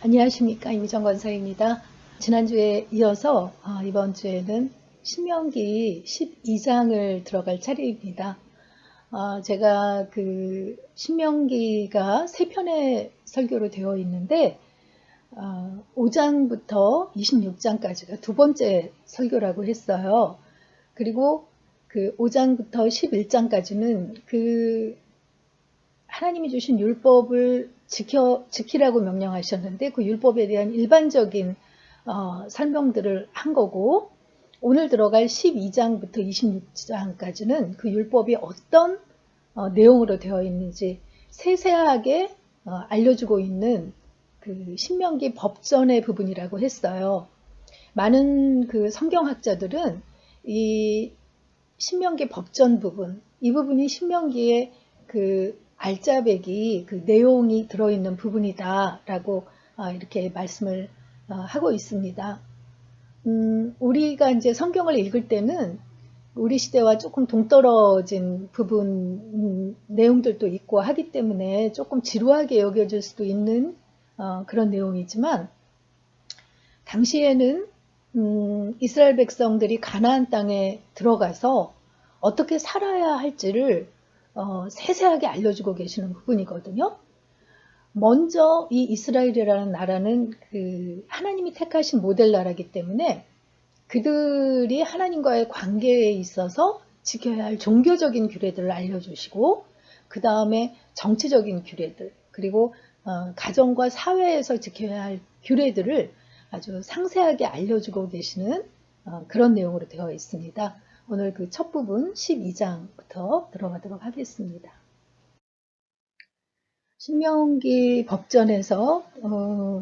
안녕하십니까, 임희정 권사입니다. 지난주에 이어서 이번 주에는 신명기 12장을 들어갈 차례입니다. 제가 그 신명기가 세 편의 설교로 되어 있는데 5장부터 26장까지가 두 번째 설교라고 했어요. 그리고 그 5장부터 11장까지는 그 하나님이 주신 율법을 지키라고 명령하셨는데 그 율법에 대한 일반적인 설명들을 한 거고, 오늘 들어갈 12장부터 26장까지는 그 율법이 어떤 내용으로 되어 있는지 세세하게 알려주고 있는 그 신명기 법전의 부분이라고 했어요. 많은 그 성경학자들은 이 신명기 법전 부분, 이 부분이 신명기의 그 알짜배기, 그 내용이 들어있는 부분이다라고 이렇게 말씀을 하고 있습니다. 우리가 이제 성경을 읽을 때는 우리 시대와 조금 동떨어진 부분, 내용들도 있고 하기 때문에 조금 지루하게 여겨질 수도 있는 그런 내용이지만, 당시에는 이스라엘 백성들이 가나안 땅에 들어가서 어떻게 살아야 할지를 세세하게 알려주고 계시는 부분이거든요. 먼저 이 이스라엘이라는 나라는 그 하나님이 택하신 모델 나라이기 때문에 그들이 하나님과의 관계에 있어서 지켜야 할 종교적인 규례들을 알려주시고, 그 다음에 정치적인 규례들, 그리고 가정과 사회에서 지켜야 할 규례들을 아주 상세하게 알려주고 계시는 그런 내용으로 되어 있습니다. 오늘 그 첫 부분 12장부터 들어가도록 하겠습니다. 신명기 법전에서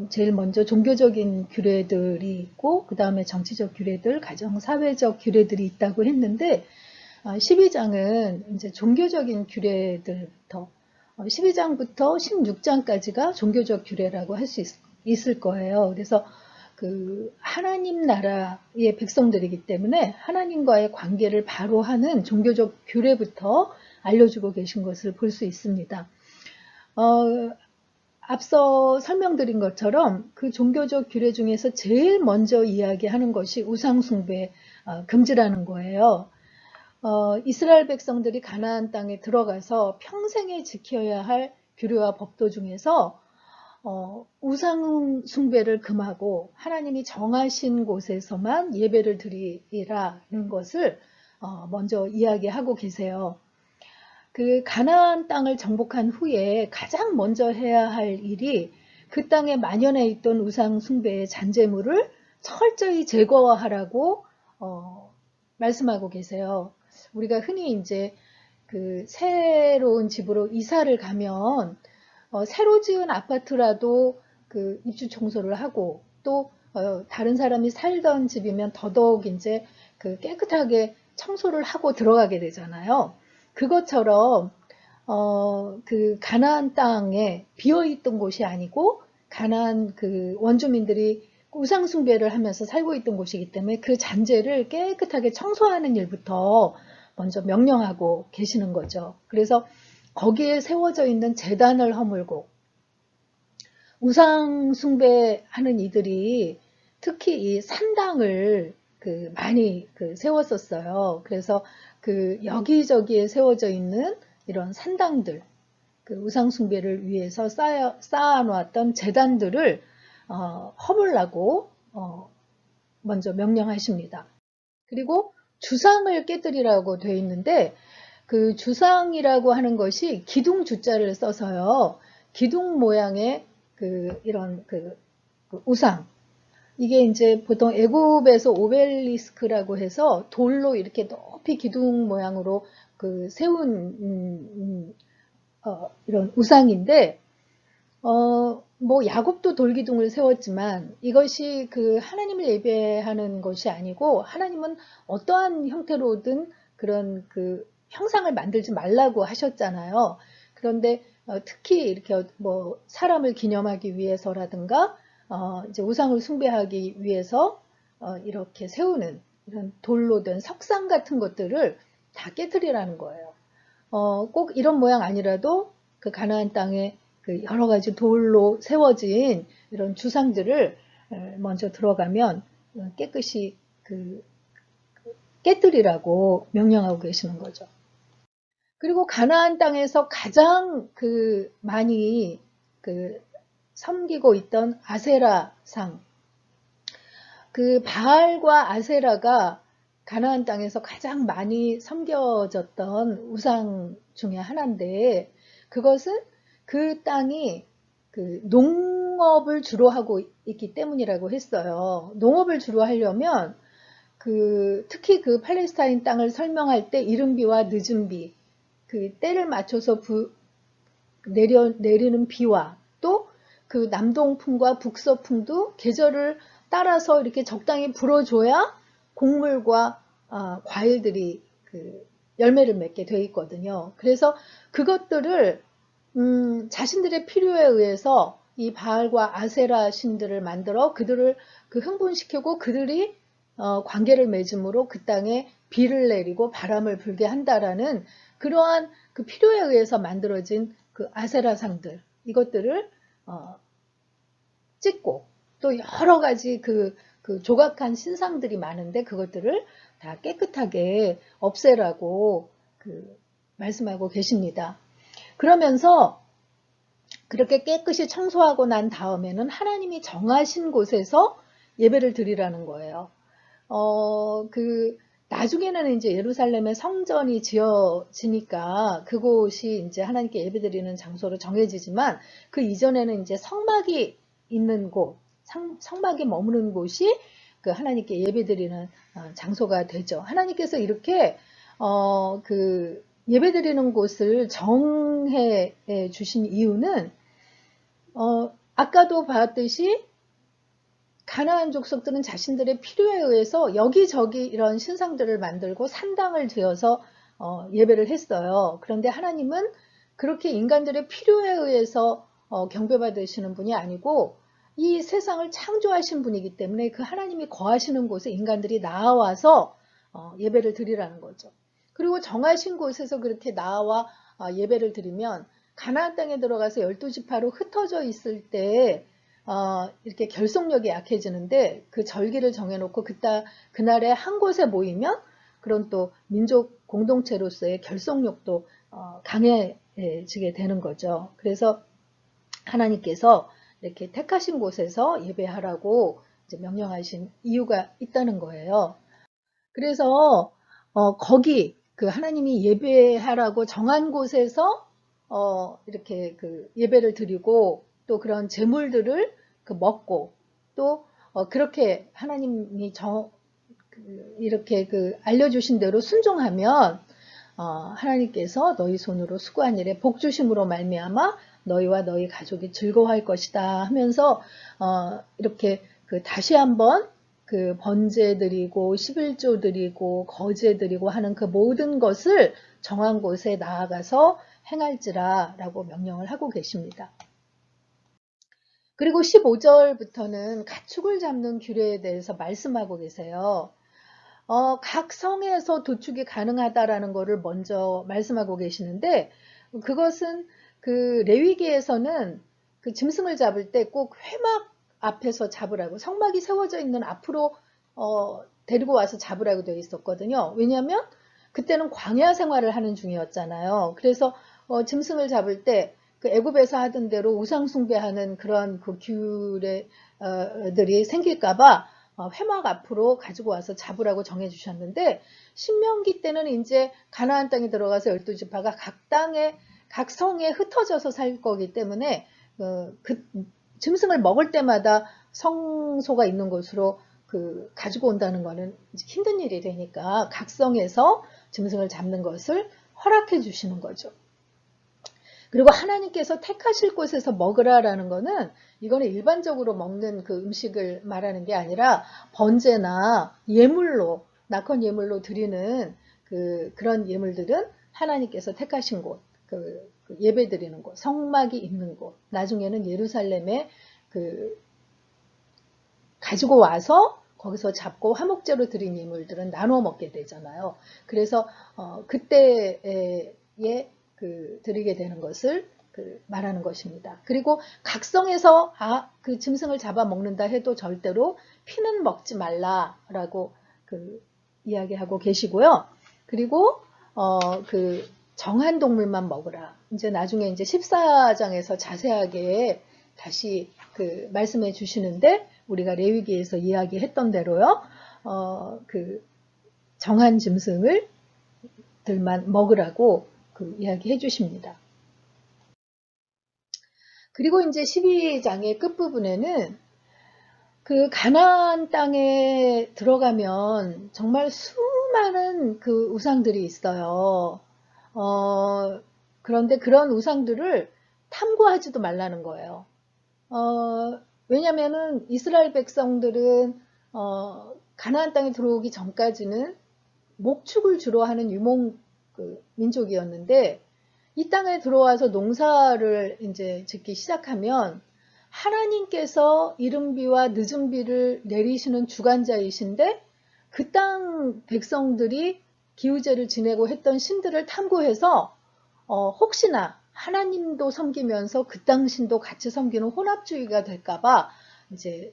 제일 먼저 종교적인 규례들이 있고, 그 다음에 정치적 규례들, 가정, 사회적 규례들이 있다고 했는데, 12장은 이제 종교적인 규례들부터 12장부터 16장까지가 종교적 규례라고 할 수 있을 거예요. 그래서 그 하나님 나라의 백성들이기 때문에 하나님과의 관계를 바로 하는 종교적 규례부터 알려주고 계신 것을 볼 수 있습니다. 앞서 설명드린 것처럼 그 종교적 규례 중에서 제일 먼저 이야기하는 것이 우상숭배 금지라는 거예요. 이스라엘 백성들이 가나안 땅에 들어가서 평생에 지켜야 할 규례와 법도 중에서 우상 숭배를 금하고 하나님이 정하신 곳에서만 예배를 드리라는 것을 먼저 이야기하고 계세요. 그 가나안 땅을 정복한 후에 가장 먼저 해야 할 일이 그 땅에 만연해 있던 우상 숭배의 잔재물을 철저히 제거하라고 말씀하고 계세요. 우리가 흔히 이제 그 새로운 집으로 이사를 가면 새로 지은 아파트라도 그 입주 청소를 하고, 또 다른 사람이 살던 집이면 더더욱 이제 그 깨끗하게 청소를 하고 들어가게 되잖아요. 그것처럼 그 가나안 땅에 비어있던 곳이 아니고 가나안 그 원주민들이 우상 숭배를 하면서 살고 있던 곳이기 때문에 그 잔재를 깨끗하게 청소하는 일부터 먼저 명령하고 계시는 거죠. 그래서 거기에 세워져 있는 제단을 허물고, 우상 숭배하는 이들이 특히 이 산당을 그 많이 그 세웠었어요. 그래서 그 여기저기에 세워져 있는 이런 산당들, 그 우상 숭배를 위해서 쌓아놓았던 제단들을 허물라고 먼저 명령하십니다. 그리고 주상을 깨뜨리라고 되어 있는데, 그 주상이라고 하는 것이 기둥 주자를 써서요, 기둥 모양의 그 이런 그 우상, 이게 이제 보통 애굽에서 오벨리스크라고 해서 돌로 이렇게 높이 기둥 모양으로 그 세운 이런 우상인데, 뭐 야곱도 돌기둥을 세웠지만 이것이 그 하나님을 예배하는 것이 아니고, 하나님은 어떠한 형태로든 그런 그 형상을 만들지 말라고 하셨잖아요. 그런데 특히 이렇게 뭐 사람을 기념하기 위해서라든가 이제 우상을 숭배하기 위해서 이렇게 세우는 이런 돌로 된 석상 같은 것들을 다 깨뜨리라는 거예요. 꼭 이런 모양 아니라도 그 가나안 땅에 그 여러 가지 돌로 세워진 이런 주상들을 먼저 들어가면 깨끗이 그 깨뜨리라고 명령하고 계시는 거죠. 그리고 가나안 땅에서 가장 그 많이 그 섬기고 있던 아세라상, 그 바알과 아세라가 가나안 땅에서 가장 많이 섬겨졌던 우상 중에 하나인데, 그것은 그 땅이 그 농업을 주로 하고 있기 때문이라고 했어요. 농업을 주로 하려면 특히 그 팔레스타인 땅을 설명할 때 이른 비와 늦은 비, 그 때를 맞춰서 내리는 비와 또 그 남동풍과 북서풍도 계절을 따라서 이렇게 적당히 불어줘야 곡물과 과일들이 그 열매를 맺게 돼 있거든요. 그래서 그것들을 자신들의 필요에 의해서 이 바알과 아세라 신들을 만들어 그들을 그 흥분시키고 그들이 관계를 맺음으로 그 땅에 비를 내리고 바람을 불게 한다라는 그러한 그 필요에 의해서 만들어진 그 아세라상들, 이것들을 찍고 또 여러 가지 그 조각한 신상들이 많은데 그것들을 다 깨끗하게 없애라고 말씀하고 계십니다. 그러면서 그렇게 깨끗이 청소하고 난 다음에는 하나님이 정하신 곳에서 예배를 드리라는 거예요. 나중에는 이제 예루살렘에 성전이 지어지니까 그곳이 이제 하나님께 예배드리는 장소로 정해지지만 그 이전에는 이제 성막이 있는 곳, 성막이 머무는 곳이 그 하나님께 예배드리는 장소가 되죠. 하나님께서 이렇게 예배드리는 곳을 정해 주신 이유는 아까도 봤듯이 가나안 족속들은 자신들의 필요에 의해서 여기저기 이런 신상들을 만들고 산당을 지어서 예배를 했어요. 그런데 하나님은 그렇게 인간들의 필요에 의해서 경배받으시는 분이 아니고 이 세상을 창조하신 분이기 때문에 그 하나님이 거하시는 곳에 인간들이 나와서 예배를 드리라는 거죠. 그리고 정하신 곳에서 그렇게 나와 예배를 드리면 가나안 땅에 들어가서 12지파로 흩어져 있을 때 이렇게 결속력이 약해지는데 그 절기를 정해놓고 그날에 한 곳에 모이면 그런 또 민족 공동체로서의 결속력도 강해지게 되는 거죠. 그래서 하나님께서 이렇게 택하신 곳에서 예배하라고 이제 명령하신 이유가 있다는 거예요. 그래서 거기 그 하나님이 예배하라고 정한 곳에서 이렇게 그 예배를 드리고 또 그런 제물들을 먹고 또 그렇게 하나님이 이렇게 알려주신 대로 순종하면 하나님께서 너희 손으로 수고한 일에 복 주심으로 말미암아 너희와 너희 가족이 즐거워할 것이다 하면서 이렇게 다시 한번 번제 드리고 11조 드리고 거제 드리고 하는 그 모든 것을 정한 곳에 나아가서 행할지라 라고 명령을 하고 계십니다. 그리고 15절부터는 가축을 잡는 규례에 대해서 말씀하고 계세요. 각 성에서 도축이 가능하다라는 것을 먼저 말씀하고 계시는데 그것은 레위기에서는 짐승을 잡을 때 꼭 회막 앞에서 잡으라고 성막이 세워져 있는 앞으로 데리고 와서 잡으라고 되어 있었거든요. 왜냐하면 그때는 광야 생활을 하는 중이었잖아요. 그래서 짐승을 잡을 때 애굽에서 하던 대로 우상 숭배하는 그런 규례들이 생길까봐 회막 앞으로 가지고 와서 잡으라고 정해 주셨는데 신명기 때는 이제 가나안 땅에 들어가서 12지파가 각 성에 흩어져서 살 거기 때문에 짐승을 먹을 때마다 성소가 있는 곳으로 가지고 온다는 거는 힘든 일이 되니까 각 성에서 짐승을 잡는 것을 허락해 주시는 거죠. 그리고 하나님께서 택하실 곳에서 먹으라라는 거는 이거는 일반적으로 먹는 음식을 말하는 게 아니라 번제나 예물로 낙헌 예물로 드리는 그런 예물들은 하나님께서 택하신 곳, 예배 드리는 곳, 성막이 있는 곳, 나중에는 예루살렘에 가지고 와서 거기서 잡고 화목제로 드린 예물들은 나눠 먹게 되잖아요. 그래서 그때에 드리게 되는 것을 말하는 것입니다. 그리고 각성해서 그 짐승을 잡아먹는다 해도 절대로 피는 먹지 말라라고 이야기하고 계시고요. 그리고 정한 동물만 먹으라. 이제 나중에 이제 14장에서 자세하게 다시 말씀해 주시는데 우리가 레위기에서 이야기했던 대로요. 정한 짐승들만 먹으라고 이야기해 주십니다. 그리고 이제 12장의 끝부분에는 가나안 땅에 들어가면 정말 수많은 우상들이 있어요. 그런데 그런 우상들을 탐구하지도 말라는 거예요. 왜냐면은 이스라엘 백성들은 가나안 땅에 들어오기 전까지는 목축을 주로 하는 유목 민족이었는데 이 땅에 들어와서 농사를 이제 짓기 시작하면 하나님께서 이른 비와 늦은 비를 내리시는 주관자이신데 그 땅 백성들이 기우제를 지내고 했던 신들을 탐구해서 혹시나 하나님도 섬기면서 그 땅 신도 같이 섬기는 혼합주의가 될까봐 이제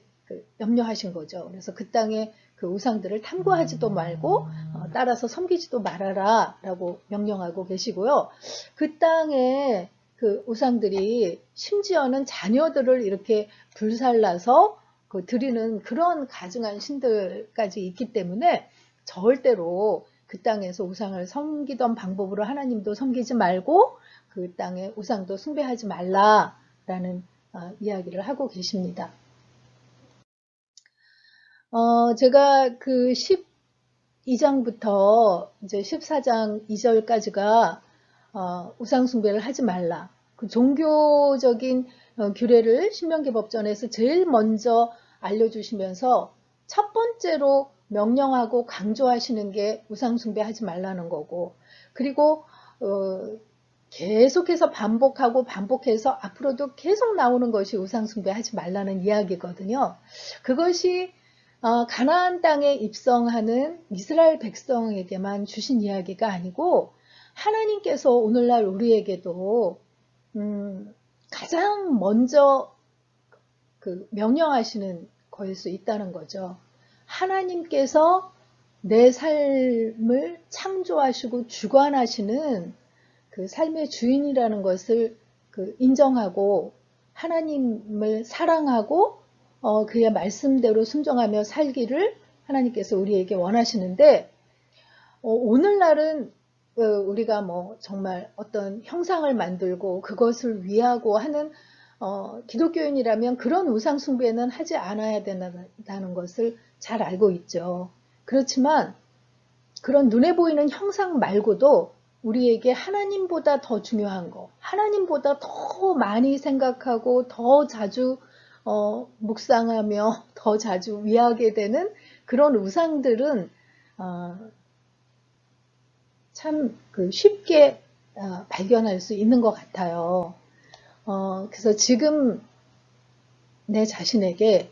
염려하신 거죠. 그래서 그 땅에 우상들을 탐구하지도 말고 따라서 섬기지도 말아라 라고 명령하고 계시고요. 그 땅에 우상들이 심지어는 자녀들을 이렇게 불살라서 드리는 그런 가증한 신들까지 있기 때문에 절대로 그 땅에서 우상을 섬기던 방법으로 하나님도 섬기지 말고 그 땅에 우상도 숭배하지 말라라는 이야기를 하고 계십니다. 제가 12장부터 이제 14장 2절까지가 우상 숭배를 하지 말라. 종교적인 규례를 신명기 법전에서 제일 먼저 알려주시면서 첫 번째로 명령하고 강조하시는 게 우상 숭배하지 말라는 거고, 그리고 계속해서 반복해서 앞으로도 계속 나오는 것이 우상 숭배하지 말라는 이야기거든요. 그것이 가나안 땅에 입성하는 이스라엘 백성에게만 주신 이야기가 아니고 하나님께서 오늘날 우리에게도 가장 먼저 명령하시는 거일 수 있다는 거죠. 하나님께서 내 삶을 창조하시고 주관하시는 그 삶의 주인이라는 것을 인정하고 하나님을 사랑하고 그의 말씀대로 순종하며 살기를 하나님께서 우리에게 원하시는데 오늘날은 우리가 정말 어떤 형상을 만들고 그것을 위하고 하는 기독교인이라면 그런 우상 숭배는 하지 않아야 된다는 것을 잘 알고 있죠. 그렇지만 그런 눈에 보이는 형상 말고도 우리에게 하나님보다 더 중요한 거, 하나님보다 더 많이 생각하고 더 자주 묵상하며 더 자주 위하게 되는 그런 우상들은 참 쉽게 발견할 수 있는 것 같아요. 그래서 지금 내 자신에게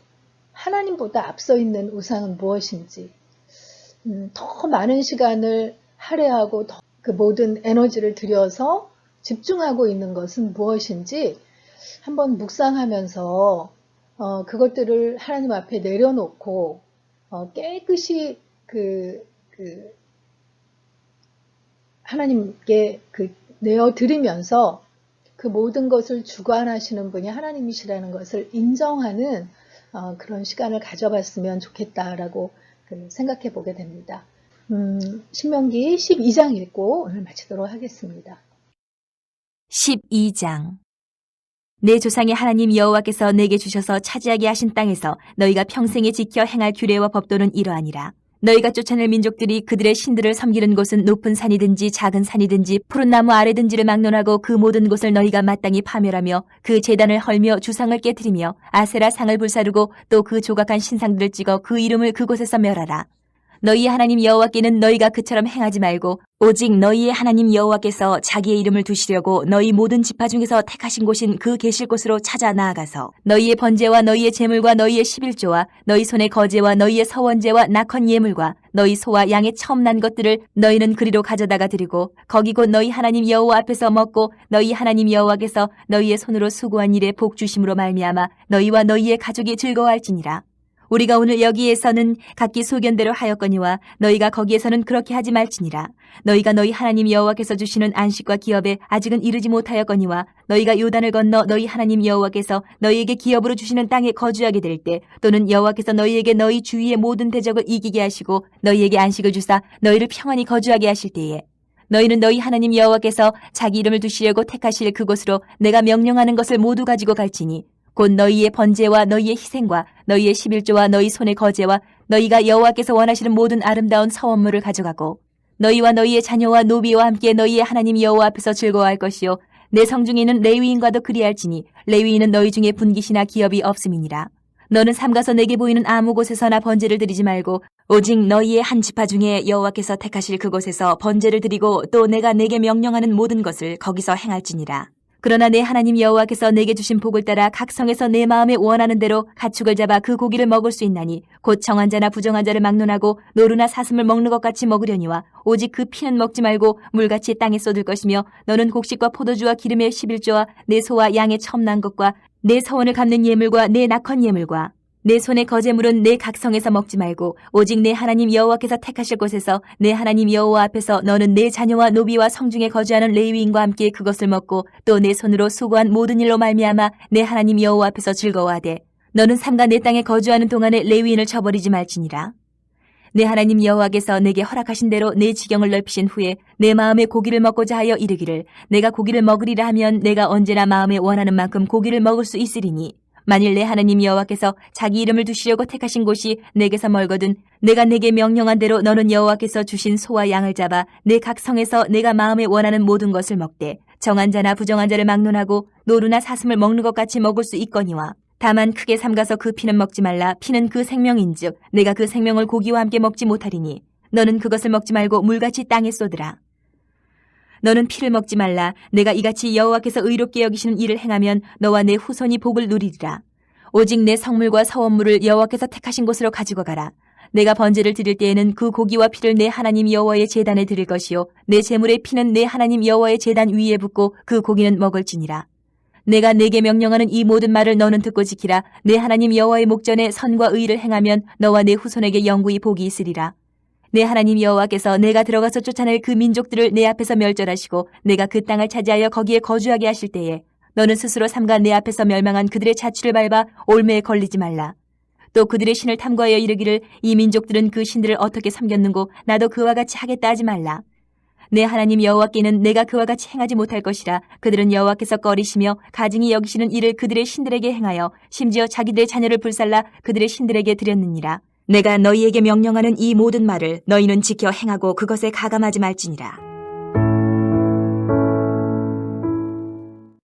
하나님보다 앞서 있는 우상은 무엇인지, 더 많은 시간을 할애하고 그 모든 에너지를 들여서 집중하고 있는 것은 무엇인지 한번 묵상하면서 그것들을 하나님 앞에 내려놓고 깨끗이 하나님께 내어드리면서 그 모든 것을 주관하시는 분이 하나님이시라는 것을 인정하는 그런 시간을 가져봤으면 좋겠다라고 생각해 보게 됩니다. 신명기 12장 읽고 오늘 마치도록 하겠습니다. 12장. 내 조상의 하나님 여호와께서 내게 주셔서 차지하게 하신 땅에서 너희가 평생에 지켜 행할 규례와 법도는 이러하니라. 너희가 쫓아낼 민족들이 그들의 신들을 섬기는 곳은 높은 산이든지 작은 산이든지 푸른 나무 아래든지를 막론하고 그 모든 곳을 너희가 마땅히 파멸하며 그 제단을 헐며 주상을 깨뜨리며 아세라 상을 불사르고 또 그 조각한 신상들을 찍어 그 이름을 그곳에서 멸하라. 너희의 하나님 여호와께는 너희가 그처럼 행하지 말고 오직 너희의 하나님 여호와께서 자기의 이름을 두시려고 너희 모든 지파 중에서 택하신 곳인 그 계실 곳으로 찾아 나아가서 너희의 번제와 너희의 제물과 너희의 11조와 너희 손의 거제와 너희의 서원제와 낙헌 예물과 너희 소와 양의 처음 난 것들을 너희는 그리로 가져다가 드리고 거기 곧 너희 하나님 여호와 앞에서 먹고 너희 하나님 여호와께서 너희의 손으로 수고한 일에 복 주심으로 말미암아 너희와 너희의 가족이 즐거워할지니라. 우리가 오늘 여기에서는 각기 소견대로 하였거니와 너희가 거기에서는 그렇게 하지 말지니라. 너희가 너희 하나님 여호와께서 주시는 안식과 기업에 아직은 이르지 못하였거니와 너희가 요단을 건너 너희 하나님 여호와께서 너희에게 기업으로 주시는 땅에 거주하게 될 때 또는 여호와께서 너희에게 너희 주위의 모든 대적을 이기게 하시고 너희에게 안식을 주사 너희를 평안히 거주하게 하실 때에 너희는 너희 하나님 여호와께서 자기 이름을 두시려고 택하실 그곳으로 내가 명령하는 것을 모두 가지고 갈지니 곧 너희의 번제와 너희의 희생과 너희의 11조와 너희 손의 거제와 너희가 여호와께서 원하시는 모든 아름다운 서원물을 가져가고 너희와 너희의 자녀와 노비와 함께 너희의 하나님 여호와 앞에서 즐거워할 것이요 내 성중에 있는 레위인과도 그리할지니 레위인은 너희 중에 분깃이나 기업이 없음이니라. 너는 삼가서 내게 보이는 아무 곳에서나 번제를 드리지 말고 오직 너희의 한 지파 중에 여호와께서 택하실 그곳에서 번제를 드리고 또 내가 내게 명령하는 모든 것을 거기서 행할지니라. 그러나 내 하나님 여호와께서 내게 주신 복을 따라 각 성에서 내 마음에 원하는 대로 가축을 잡아 그 고기를 먹을 수 있나니 곧 정한 자나 부정한 자를 막론하고 노루나 사슴을 먹는 것 같이 먹으려니와 오직 그 피는 먹지 말고 물같이 땅에 쏟을 것이며 너는 곡식과 포도주와 기름의 11조와 내 소와 양의 처음 난 것과 내 서원을 갚는 예물과 내 낙헌 예물과 내 손의 거제물은 내 각성에서 먹지 말고 오직 내 하나님 여호와께서 택하실 곳에서 내 하나님 여호와 앞에서 너는 내 자녀와 노비와 성중에 거주하는 레위인과 함께 그것을 먹고 또 내 손으로 수고한 모든 일로 말미암아 내 하나님 여호와 앞에서 즐거워하되 너는 삼가 내 땅에 거주하는 동안에 레위인을 쳐버리지 말지니라. 내 하나님 여호와께서 내게 허락하신 대로 내 지경을 넓히신 후에 내 마음에 고기를 먹고자 하여 이르기를 내가 고기를 먹으리라 하면 내가 언제나 마음에 원하는 만큼 고기를 먹을 수 있으리니 만일 내 하나님 여호와께서 자기 이름을 두시려고 택하신 곳이 내게서 멀거든 내가 내게 명령한 대로 너는 여호와께서 주신 소와 양을 잡아 내 각 성에서 내가 마음에 원하는 모든 것을 먹되 정한 자나 부정한 자를 막론하고 노루나 사슴을 먹는 것 같이 먹을 수 있거니와 다만 크게 삼가서 그 피는 먹지 말라. 피는 그 생명인즉 내가 그 생명을 고기와 함께 먹지 못하리니 너는 그것을 먹지 말고 물같이 땅에 쏟으라. 너는 피를 먹지 말라. 내가 이같이 여호와께서 의롭게 여기시는 일을 행하면 너와 내 후손이 복을 누리리라. 오직 내 성물과 서원물을 여호와께서 택하신 곳으로 가지고 가라. 내가 번제를 드릴 때에는 그 고기와 피를 내 하나님 여호와의 제단에 드릴 것이요 내 제물의 피는 내 하나님 여호와의 제단 위에 붓고 그 고기는 먹을지니라. 내가 내게 명령하는 이 모든 말을 너는 듣고 지키라. 내 하나님 여호와의 목전에 선과 의를 행하면 너와 내 후손에게 영구히 복이 있으리라. 내 하나님 여호와께서 내가 들어가서 쫓아낼 그 민족들을 내 앞에서 멸절하시고 내가 그 땅을 차지하여 거기에 거주하게 하실 때에 너는 스스로 삼가 내 앞에서 멸망한 그들의 자취를 밟아 올매에 걸리지 말라. 또 그들의 신을 탐구하여 이르기를 이 민족들은 그 신들을 어떻게 섬겼는고 나도 그와 같이 하겠다 하지 말라. 내 하나님 여호와께는 내가 그와 같이 행하지 못할 것이라. 그들은 여호와께서 꺼리시며 가증히 여기시는 일을 그들의 신들에게 행하여 심지어 자기들의 자녀를 불살라 그들의 신들에게 드렸느니라. 내가 너희에게 명령하는 이 모든 말을 너희는 지켜 행하고 그것에 가감하지 말지니라.